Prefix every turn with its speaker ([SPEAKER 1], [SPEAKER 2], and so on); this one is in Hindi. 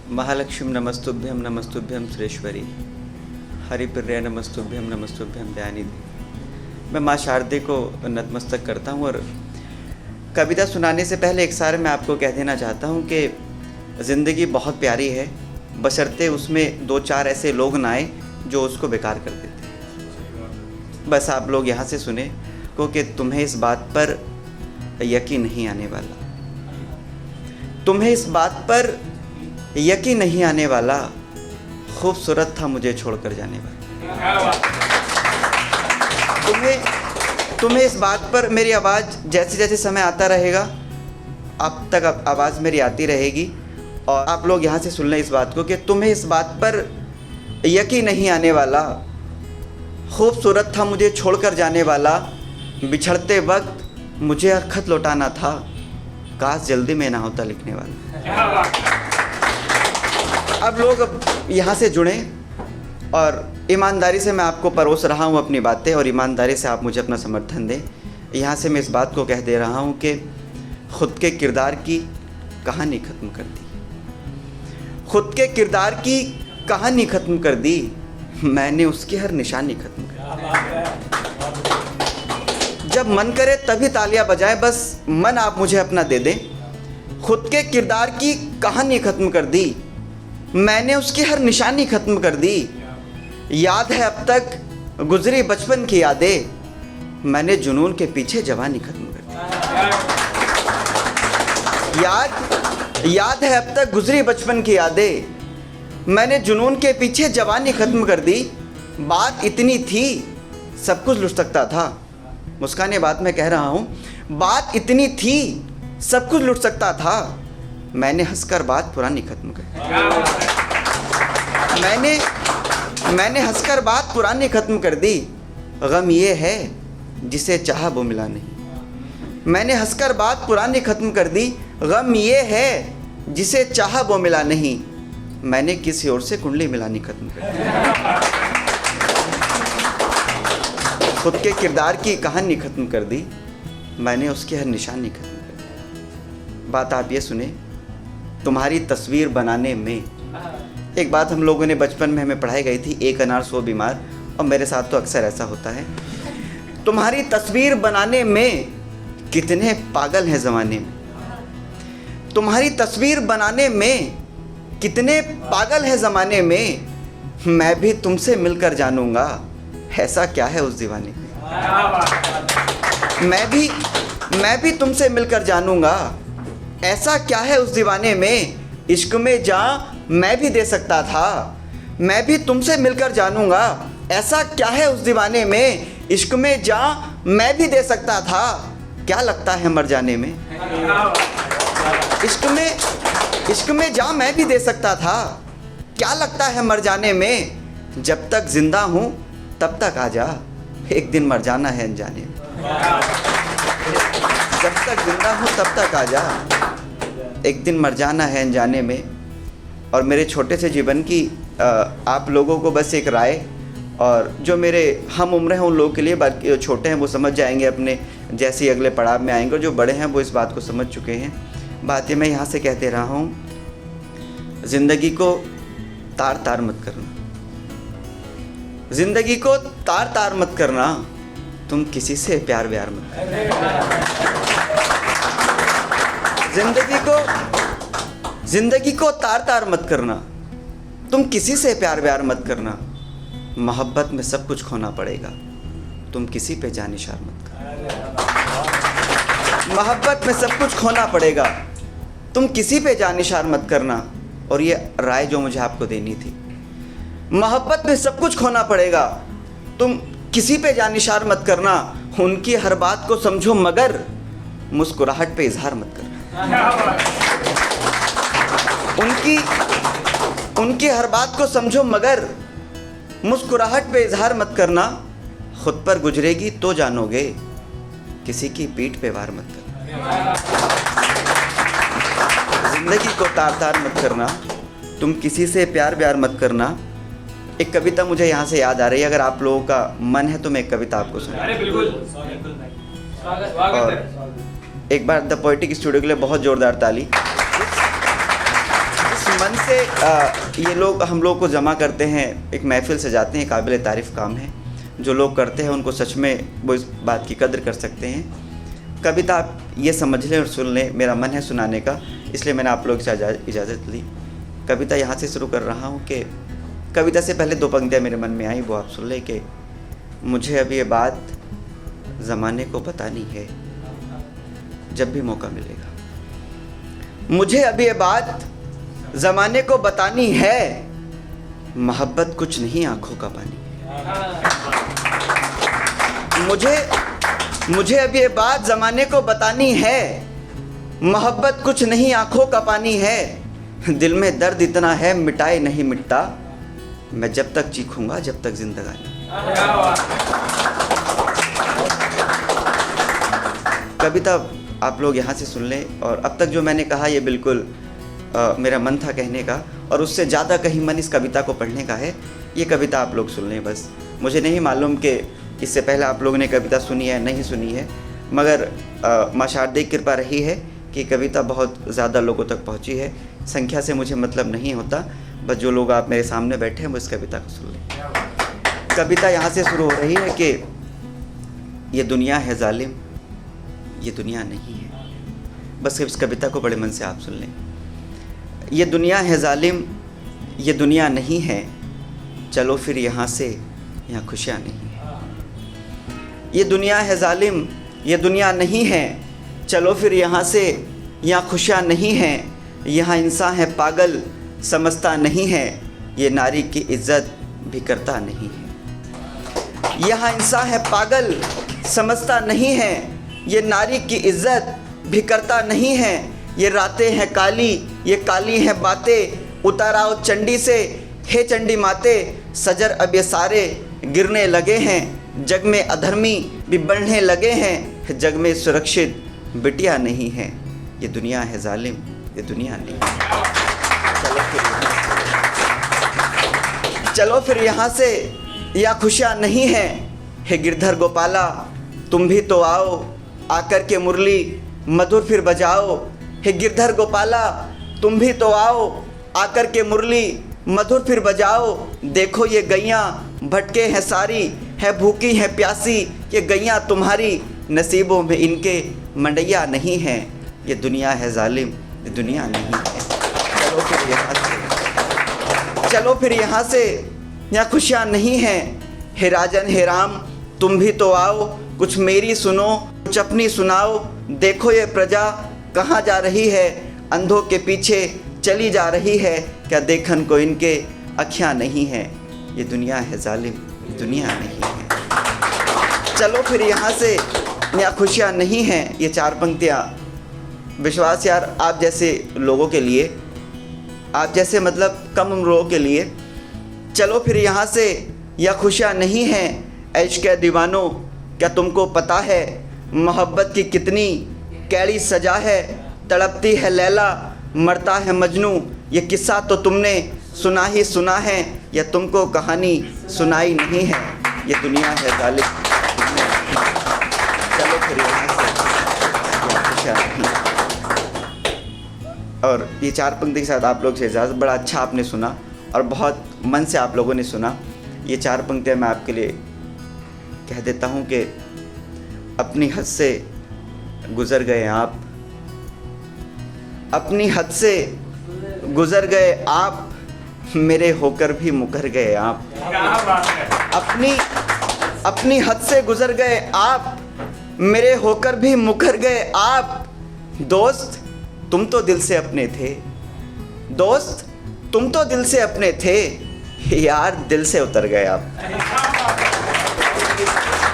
[SPEAKER 1] महालक्ष्मी नमस्तुभ्यं नमस्तुभ्यं सुरेश्वरी, हरिप्रिया नमस्तुभ्यं नमस्तुभ्यं दयानिधि। मैं माँ शारदे को नतमस्तक करता हूँ और कविता सुनाने से पहले एक सार मैं आपको कह देना चाहता हूँ कि ज़िंदगी बहुत प्यारी है, बशर्ते उसमें दो चार ऐसे लोग ना आए जो उसको बेकार कर देते हैं। बस आप लोग यहाँ से सुने क्योंकि तुम्हें इस बात पर यकीन नहीं आने वाला, तुम्हें इस बात पर यकीन नहीं आने वाला, खूबसूरत था मुझे छोड़कर जाने वाला। तुम्हें इस बात पर मेरी आवाज़ जैसे जैसे समय आता रहेगा अब तक आवाज़ मेरी आती रहेगी और आप लोग यहाँ से सुन लें इस बात को कि तुम्हें इस बात पर यकीन नहीं आने वाला, खूबसूरत था मुझे छोड़कर जाने वाला, बिछड़ते वक्त मुझे खत लौटाना था, काश जल्दी में ना होता लिखने वाला। अब लोग यहाँ से जुड़ें और ईमानदारी से मैं आपको परोस रहा हूँ अपनी बातें और ईमानदारी से आप मुझे अपना समर्थन दें। यहाँ से मैं इस बात को कह दे रहा हूँ कि ख़ुद के किरदार की कहानी ख़त्म कर दी, खुद के किरदार की कहानी ख़त्म कर दी, मैंने उसकी हर निशानी ख़त्म कर दी। जब मन करे तभी तालियां बजाएं, बस मन आप मुझे अपना दे दें। खुद के किरदार की कहानी ख़त्म कर दी, मैंने उसकी हर निशानी ख़त्म कर दी। याद है अब तक गुजरी बचपन की यादें, मैंने जुनून के पीछे जवानी ख़त्म कर दी। याद है अब तक गुजरी बचपन की यादें, मैंने जुनून के पीछे जवानी ख़त्म कर दी। बात इतनी थी सब कुछ लुट सकता था, मुस्काने बात मैं कह रहा हूँ, बात इतनी थी सब कुछ लुट सकता था, मैंने हंसकर बात पुरानी ख़त्म कर दी। मैंने हंसकर बात पुरानी ख़त्म कर दी, गम ये है जिसे चाहा वो मिला नहीं। मैंने हंसकर बात पुरानी ख़त्म कर दी, गम ये है जिसे चाहा वो मिला नहीं, मैंने किसी और से कुंडली मिलानी ख़त्म कर दी। खुद के किरदार की कहानी ख़त्म कर दी, मैंने उसकी हर निशानी ख़त्म कर दी। बात आप ये सुने, तुम्हारी तस्वीर बनाने में, एक बात हम लोगों ने बचपन में हमें पढ़ाई गई थी, एक अनार 100 बीमार, और मेरे साथ तो अक्सर ऐसा होता है। तुम्हारी तस्वीर बनाने में कितने पागल हैं ज़माने में, तुम्हारी तस्वीर बनाने में कितने पागल हैं ज़माने में, मैं भी तुमसे मिलकर जानूंगा ऐसा क्या है उस दीवाने में। मैं भी तुमसे मिलकर जानूंगा ऐसा क्या है उस दीवाने में। इश्क में जान मैं भी दे सकता था, मैं भी तुमसे मिलकर जानूंगा ऐसा क्या है उस दीवाने में। इश्क में जान मैं भी दे सकता था, क्या लगता है मर जाने में। इश्क में जान मैं भी दे सकता था, क्या लगता है मर जाने में। जब तक जिंदा हूँ तब तक आ जा, एक दिन मर जाना है अनजाने में। जब तक जिंदा हूँ तब तक आ जा, एक दिन मर जाना है अनजाने में। और मेरे छोटे से जीवन की आप लोगों को बस एक राय, और जो मेरे हम उम्र हैं उन लोगों के लिए, बाकी जो छोटे हैं वो समझ जाएंगे अपने जैसे ही अगले पड़ाव में आएंगे, और जो बड़े हैं वो इस बात को समझ चुके हैं। बात ये मैं यहाँ से कहते रहा हूँ, ज़िंदगी को तार तार मत करना, ज़िंदगी को तार तार मत करना, तुम किसी से प्यार व्यार मत करना। ज़िंदगी को तार तार मत करना, तुम किसी से प्यार व्यार मत करना। मोहब्बत में सब कुछ खोना पड़ेगा, तुम किसी पे जानिशार मत करना। मोहब्बत में सब कुछ खोना पड़ेगा, तुम किसी पे जानिशार मत करना। और ये राय जो मुझे आपको देनी थी, मोहब्बत में सब कुछ खोना पड़ेगा, तुम किसी पे जानिशार मत करना। उनकी हर बात को समझो मगर मुस्कुराहट पे इजहार मत करना। उनकी हर बात को समझो मगर मुस्कुराहट पे इजहार मत करना। खुद पर गुजरेगी तो जानोगे, किसी की पीठ पे वार मत करना। जिंदगी को तार तार मत करना, तुम किसी से प्यार व्यार मत करना। एक कविता मुझे यहाँ से याद आ रही है, अगर आप लोगों का मन है तो मैं एक कविता आपको सुनाऊं। और एक बार द पोएटिक स्टूडियो के लिए बहुत जोरदार ताली। मन से ये लोग हम लोग को जमा करते हैं, एक महफिल सजाते हैं, काबिल तारीफ़ काम है। जो लोग करते हैं उनको सच में वो इस बात की कदर कर सकते हैं। कविता आप ये समझ लें और सुन लें, मेरा मन है सुनाने का, इसलिए मैंने आप लोग से इजाज़त ली। कविता यहाँ से शुरू कर रहा हूँ कि कविता से पहले 2 पंक्तियाँ मेरे मन में आई, वो आप सुन लें कि मुझे अब ये बात ज़माने को बतानी है जब भी मौका मिलेगा। मुझे अब ये बात ज़माने को बतानी है, मोहब्बत कुछ नहीं आँखों का पानी है। मुझे अब ये बात ज़माने को बतानी है, मोहब्बत कुछ नहीं आँखों का पानी है। दिल में दर्द इतना है मिटाए नहीं मिटता, मैं जब तक चीखूंगा जब तक जिंदगानी। कविता आप लोग यहाँ से सुन लें। और अब तक जो मैंने कहा ये बिल्कुल मेरा मन था कहने का, और उससे ज़्यादा कहीं मन इस कविता को पढ़ने का है। ये कविता आप लोग सुन लें बस। मुझे नहीं मालूम कि इससे पहले आप लोगों ने कविता सुनी है नहीं सुनी है, मगर माँ शारदे की कृपा रही है कि कविता बहुत ज़्यादा लोगों तक पहुँची है। संख्या से मुझे मतलब नहीं होता, बस जो लोग आप मेरे सामने बैठे हैं वो इस कविता को सुन लें। कविता यहाँ से शुरू हो रही है कि ये दुनिया है जालिम, ये दुनिया नहीं है। बस इस कविता को बड़े मन से आप सुन लें। ये दुनिया है जालिम, ये दुनिया नहीं है, चलो फिर यहाँ से, यहाँ खुशियाँ नहीं है। ये दुनिया है जालिम, ये दुनिया नहीं है, चलो फिर यहाँ से, यहाँ खुशियाँ नहीं हैं। यहाँ इंसान है पागल, समझता नहीं है, ये नारी की इज्जत भी करता नहीं है। यहाँ इंसान है पागल, समझता नहीं है, ये नारी की इज्जत भी करता नहीं है। ये रातें हैं काली, ये काली हैं बातें, उताराओ चंडी से, हे चंडी माते। सजर अब ये सारे गिरने लगे हैं, जग में अधर्मी भी बढ़ने लगे हैं, जग में सुरक्षित बिटिया नहीं है। ये दुनिया है जालिम, ये दुनिया नहीं है। चलो फिर यहाँ से, या खुशियाँ नहीं है। हे गिरधर गोपाला तुम भी तो आओ, आकर के मुरली मधुर फिर बजाओ। हे गिरधर गोपाला तुम भी तो आओ, आकर के मुरली मधुर फिर बजाओ। देखो ये गैयाँ भटके हैं सारी, है भूखी है प्यासी ये गैयाँ तुम्हारी, नसीबों में इनके मंडैया नहीं है। ये दुनिया है जालिम, ये दुनिया नहीं है। चलो फिर यहाँ से, चलो फिर यहाँ से, यहाँ खुशियाँ नहीं हैं। हे राजन हे राम तुम भी तो आओ, कुछ मेरी सुनो कुछ अपनी सुनाओ। देखो ये प्रजा कहाँ जा रही है, अंधों के पीछे चली जा रही है, क्या देखन को इनके अखियाँ नहीं है। ये दुनिया है जालिम, ये दुनिया नहीं है। चलो फिर यहाँ से, यहाँ खुशियाँ नहीं हैं। ये 4 पंक्तियाँ विश्वास यार आप जैसे लोगों के लिए, आप जैसे मतलब कम उम्र लोगों के लिए। चलो फिर यहाँ से, यह खुशियाँ नहीं हैं। ऐश के दीवानों क्या तुमको पता है, मोहब्बत की कितनी कैड़ी सजा है। तड़पती है लैला मरता है मजनू, ये किस्सा तो तुमने सुना ही सुना है, या तुमको कहानी सुनाई नहीं है। ये दुनिया है जालिम। चलो फिर यहाँ से, यह खुशियाँ नहीं। और ये 4 पंक्ति के साथ आप लोग से इजाज़त। बड़ा अच्छा आपने सुना और बहुत मन से आप लोगों ने सुना। ये 4 पंक्तियाँ मैं आपके लिए कह देता हूँ कि अपनी हद से गुज़र गए आप, अपनी हद से गुज़र गए आप, मेरे होकर भी मुकर गए आप। अपनी हद से गुज़र गए आप, मेरे होकर भी मुकर गए आप। दोस्त तुम तो दिल से अपने थे, दोस्त तुम तो दिल से अपने थे, यार दिल से उतर गए आप।